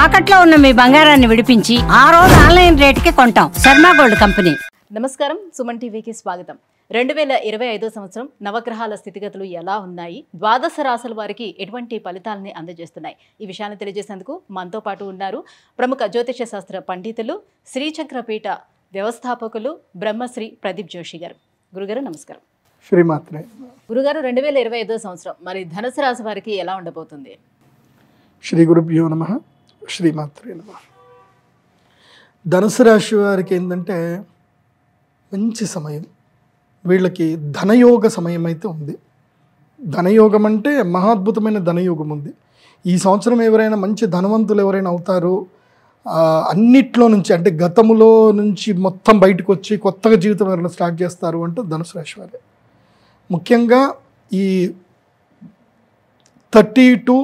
తాకట్లో ఉన్న మీ బంగారాన్ని విడిపించి ఆ రోజు ఆన్లైన్ రేటుకి కొంటాం. Sharma gold company. నమస్కారం, సుమన్ టీవీకి స్వాగతం. 2025 సంవత్సరం నవగ్రహాల స్థితిగతులు ఎలా ఉన్నాయి, ద్వాదశ రాశుల వారికి ఎటువంటి ఫలితాలని అందజేస్తున్నాయి, ఈ విషయాన్ని తెలియజేసేందుకు మనతో పాటు ఉన్నారు ప్రముఖ జ్యోతిష శాస్త్ర పండితులు, శ్రీచక్రపీఠ వ్యవస్థాపకులు బ్రహ్మశ్రీ ప్రదీప్ జోషి గారు. గురుగారు నమస్కారం. శ్రీమాత్రే. గురుగారు, 2025 సంవత్సరం మరి ధనుసు రాశి వారికి ఎలా ఉండబోతుంది? శ్రీ గురుభ్యో నమః. శ్రీమాత్రే నమః. ధనుసు రాశి వారికి ఏంటంటే మంచి సమయం, వీళ్ళకి ధనయోగ సమయం అయితే ఉంది. ధనయోగం అంటే మహాద్భుతమైన ధనయోగం ఉంది. ఈ సంవత్సరం ఎవరైనా మంచి ధనవంతులు ఎవరైనా అవుతారో, అన్నిట్లో నుంచి అంటే గతములో నుంచి మొత్తం బయటకు వచ్చి కొత్తగా జీవితం ఎవరైనా స్టార్ట్ చేస్తారు అంటే ధనుసు రాశి వారే. ముఖ్యంగా ఈ 30 to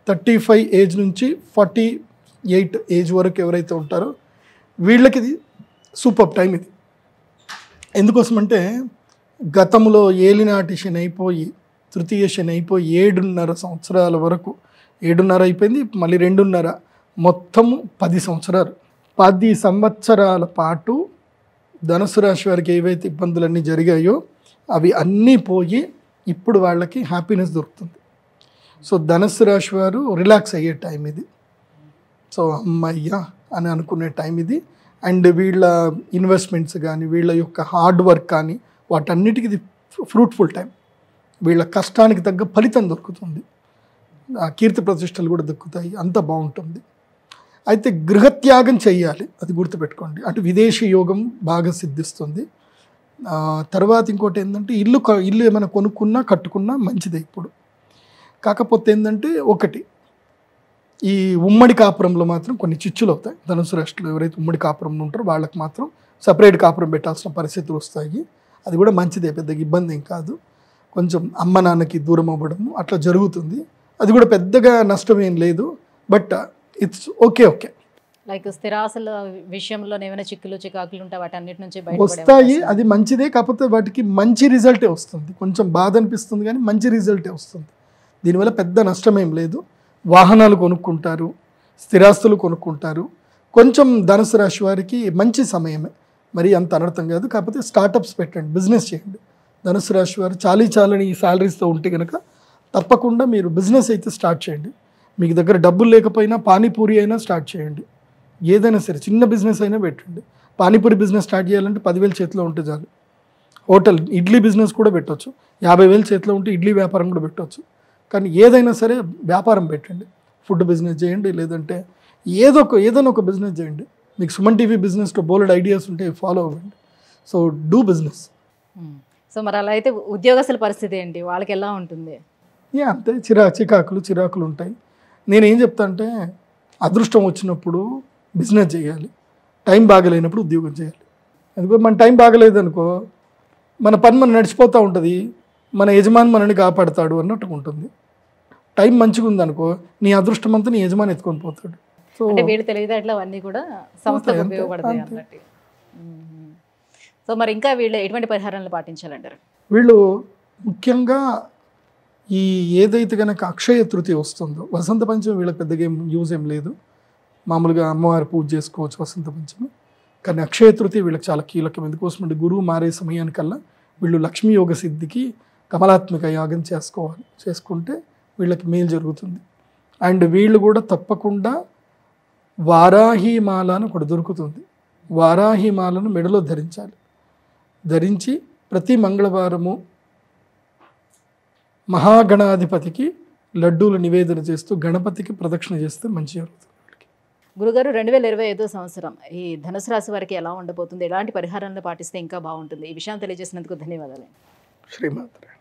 35 ఏజ్ నుంచి 48 ఏజ్ వరకు ఎవరైతే ఉంటారో వీళ్ళకి ఇది సూపర్ టైం. ఇది ఎందుకోసమంటే గతంలో ఏలినాటి శని అయిపోయి, తృతీయ శని అయిపోయి 7.5 సంవత్సరాల వరకు, 7.5 అయిపోయింది, మళ్ళీ 2.5, మొత్తము 10 సంవత్సరాలు. 10 సంవత్సరాల పాటు ధనుసు రాశి వారికి ఏవైతే ఇబ్బందులన్నీ జరిగాయో అవి అన్నీ పోయి ఇప్పుడు వాళ్ళకి హ్యాపీనెస్ దొరుకుతుంది. సో ధనుసు రాశి వారు రిలాక్స్ అయ్యే టైం ఇది. సో అమ్మయ్యా అని అనుకునే టైం ఇది. అండ్ వీళ్ళ ఇన్వెస్ట్మెంట్స్ కానీ, వీళ్ళ యొక్క హార్డ్ వర్క్ కానీ, వాటన్నిటికీ ఇది ఫ్రూట్ఫుల్ టైం. వీళ్ళ కష్టానికి తగ్గ ఫలితం దొరుకుతుంది, కీర్తి ప్రతిష్టలు కూడా దక్కుతాయి, అంత బాగుంటుంది. అయితే గృహత్యాగం చేయాలి, అది గుర్తుపెట్టుకోండి. అటు విదేశీ యోగం బాగా సిద్ధిస్తుంది. తర్వాత ఇంకోటి ఏంటంటే ఇల్లు ఏమైనా కొనుక్కున్నా కట్టుకున్నా మంచిదే ఇప్పుడు. కాకపోతే ఏంటంటే ఒకటి, ఈ ఉమ్మడి కాపురంలో మాత్రం కొన్ని చిచ్చులు అవుతాయి. ధనుసు రాశిలో ఎవరైతే ఉమ్మడి కాపురంలో ఉంటారో వాళ్ళకి మాత్రం సపరేట్ కాపురం పెట్టాల్సిన పరిస్థితులు వస్తాయి. అది కూడా మంచిదే, పెద్దగా ఇబ్బంది ఏం కాదు. కొంచెం అమ్మ నాన్నకి దూరం అవ్వడము అట్లా జరుగుతుంది. అది కూడా పెద్దగా నష్టం ఏం లేదు, బట్ ఇట్స్ ఓకే. లైక్ స్థిరాస్తుల విషయంలో ఏమైనా చిక్కులు చికాకులు ఉంటాయి, వాటి అన్నిటి నుంచి వస్తాయి. అది మంచిదే, కాకపోతే వాటికి మంచి రిజల్టే వస్తుంది. కొంచెం బాధ అనిపిస్తుంది కానీ మంచి రిజల్టే వస్తుంది. దీనివల్ల పెద్ద నష్టం ఏం లేదు. వాహనాలు కొనుక్కుంటారు, స్థిరాస్తులు కొనుక్కుంటారు. కొంచెం ధనుసు రాశి వారికి మంచి సమయమే, మరి అంత అనర్థం కాదు. కాకపోతే స్టార్టప్స్ పెట్టండి, బిజినెస్ చేయండి. ధనుసు రాశి వారు చాలని ఈ శాలరీస్తో ఉంటే కనుక తప్పకుండా మీరు బిజినెస్ అయితే స్టార్ట్ చేయండి. మీకు దగ్గర డబ్బులు లేకపోయినా పానీపూరి అయినా స్టార్ట్ చేయండి. ఏదైనా సరే చిన్న బిజినెస్ అయినా పెట్టండి. పానీపూరి బిజినెస్ స్టార్ట్ చేయాలంటే 10,000 చేతిలో ఉంటే చాలు. హోటల్ ఇడ్లీ బిజినెస్ కూడా పెట్టవచ్చు, 50,000 చేతిలో ఉంటే ఇడ్లీ వ్యాపారం కూడా పెట్టవచ్చు. కానీ ఏదైనా సరే వ్యాపారం పెట్టండి. ఫుడ్ బిజినెస్ చేయండి, లేదంటే ఏదైనా ఒక బిజినెస్ చేయండి. మీకు సుమన్ టీవీ బిజినెస్లో బోల్డ్ ఐడియాస్ ఉంటే ఫాలో అవ్వండి. So do business. సో మరి అలా అయితే ఉద్యోగస్తుల పరిస్థితి ఏంటి, వాళ్ళకి ఎలా ఉంటుంది? అంతే, చిరాకులు ఉంటాయి. నేనేం చెప్తా అంటే అదృష్టం వచ్చినప్పుడు బిజినెస్ చేయాలి, టైం బాగలేనప్పుడు ఉద్యోగం చేయాలి. అందుకో మన టైం బాగలేదు అనుకో, మన పని మనం నడిచిపోతూ ఉంటుంది, మన యజమాని మనని కాపాడుతాడు అన్నట్టు ఉంటుంది. టైం మంచిగా ఉందనుకో, నీ అదృష్టం అంతా నీ యజమాని ఎత్తుకొని పోతాడు. సో వీళ్ళు తెలివితేటలు అవన్నీ కూడా సంస్థకు ఉపయోగపడతాయి అన్నట్టు. సో మరి ఇంకా వీళ్ళు ఎటువంటి పరిహారాలు పాటించాలంటారు? వీళ్ళు ముఖ్యంగా ఈ ఏదైతే కనుక అక్షయ తృతీయ వస్తుందో, వసంత పంచమి వీళ్ళకి పెద్దగా యూజ్ ఏం లేదు. మామూలుగా అమ్మవారి పూజ చేసుకోవచ్చు వసంత పంచమి. కానీ అక్షయ తృతీయ వీళ్ళకి చాలా కీలకం. ఎందుకోసం అంటే గురువు మారే సమయానికల్లా వీళ్ళు లక్ష్మీ యోగ సిద్ధికి కమలాత్మక యాగం చేసుకుంటే వీళ్ళకి మేలు జరుగుతుంది. అండ్ వీళ్ళు కూడా తప్పకుండా వారాహిమాల అని ఒకటి దొరుకుతుంది. వారాహిమాలను మెడలో ధరించి ప్రతి మంగళవారము మహాగణాధిపతికి లడ్డూలు నివేదన చేస్తూ గణపతికి ప్రదక్షిణ చేస్తే మంచి జరుగుతుంది. గురుగారు, 2025 సంవత్సరం ఈ ధనుసు రాశి వారికి ఎలా ఉండబోతుంది, ఎలాంటి పరిహారాలను పాటిస్తే ఇంకా బాగుంటుంది, ఈ విషయం తెలియజేసినందుకు ధన్యవాదాలు. శ్రీమాత్రే.